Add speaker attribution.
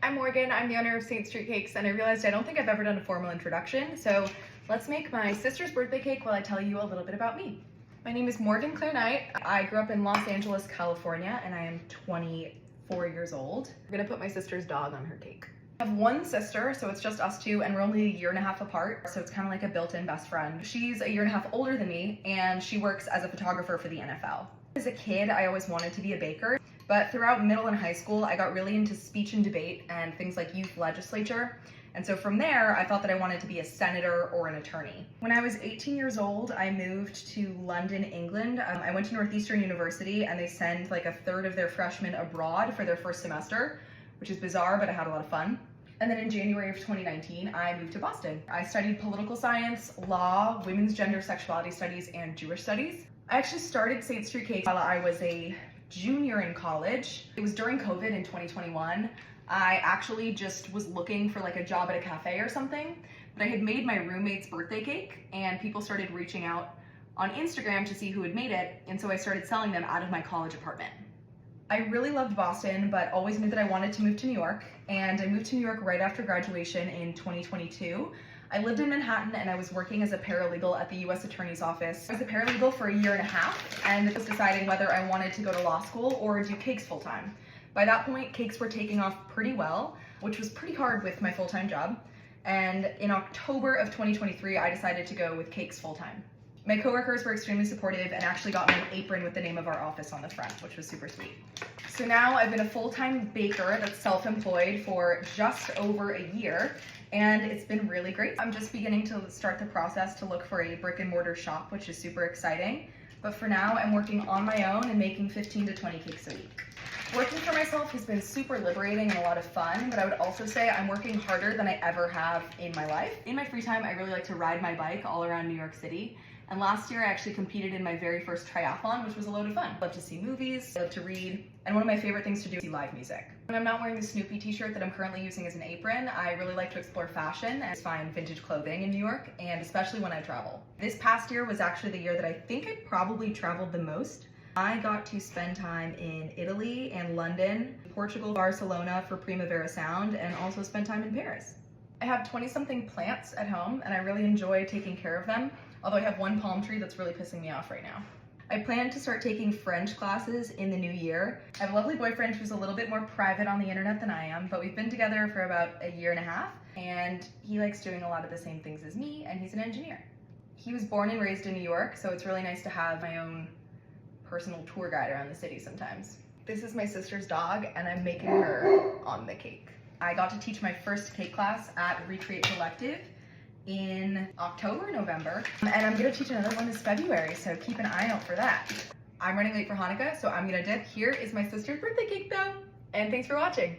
Speaker 1: I'm Morgan, I'm the owner of St. Street Cakes, and I realized I don't think I've ever done a formal introduction, so let's make my sister's birthday cake while I tell you a little bit about me. My name is Morgan Claire Knight. I grew up in Los Angeles, California, and I am 24 years old. I'm gonna put my sister's dog on her cake. I have one sister, so it's just us two, and we're only a year and a half apart, so it's kind of like a built-in best friend. She's a year and a half older than me, and she works as a photographer for the NFL. As a kid, I always wanted to be a baker, but throughout middle and high school, I got really into speech and debate and things like youth legislature. And so from there, I thought that I wanted to be a senator or an attorney. When I was 18 years old, I moved to London, England. I went to Northeastern University, and they send like a third of their freshmen abroad for their first semester, which is bizarre, but I had a lot of fun. And then in January of 2019, I moved to Boston. I studied political science, law, women's gender sexuality studies, and Jewish studies. I actually started St. Street Cakes while I was a junior in college. It was during COVID in 2021. I actually just was looking for like a job at a cafe or something, but I had made my roommate's birthday cake, and people started reaching out on Instagram to see who had made it, and so I started selling them out of my college apartment. I really loved Boston, but always knew that I wanted to move to New York, and I moved to New York right after graduation in 2022. I lived in Manhattan, and I was working as a paralegal at the U.S. Attorney's Office. I was a paralegal for a year and a half, and was deciding whether I wanted to go to law school or do cakes full-time. By that point, cakes were taking off pretty well, which was pretty hard with my full-time job. And in October of 2023, I decided to go with cakes full-time. My coworkers were extremely supportive and actually got me an apron with the name of our office on the front, which was super sweet. So now I've been a full-time baker that's self-employed for just over a year, and it's been really great. I'm just beginning to start the process to look for a brick and mortar shop, which is super exciting. But for now, I'm working on my own and making 15 to 20 cakes a week. Working for myself has been super liberating and a lot of fun, but I would also say I'm working harder than I ever have in my life. In my free time, I really like to ride my bike all around New York City. And last year I actually competed in my very first triathlon, which was a load of fun. I love to see movies, I love to read, and one of my favorite things to do is see live music. When I'm not wearing the Snoopy t-shirt that I'm currently using as an apron, I really like to explore fashion and find vintage clothing in New York, and especially when I travel. This past year was actually the year that I think I probably traveled the most. I got to spend time in Italy and London, Portugal, Barcelona for Primavera Sound, and also spend time in Paris. I have 20-something plants at home, and I really enjoy taking care of them, although I have one palm tree that's really pissing me off right now. I plan to start taking French classes in the new year. I have a lovely boyfriend who's a little bit more private on the internet than I am, but we've been together for about a year and a half, and he likes doing a lot of the same things as me, and he's an engineer. He was born and raised in New York, so it's really nice to have my own personal tour guide around the city sometimes. This is my sister's dog, and I'm making her on the cake. I got to teach my first cake class at Recreate Collective in October, November, and I'm gonna teach another one this February, so keep an eye out for that. I'm running late for Hanukkah, so I'm gonna dip. Here is my sister's birthday cake though, and thanks for watching.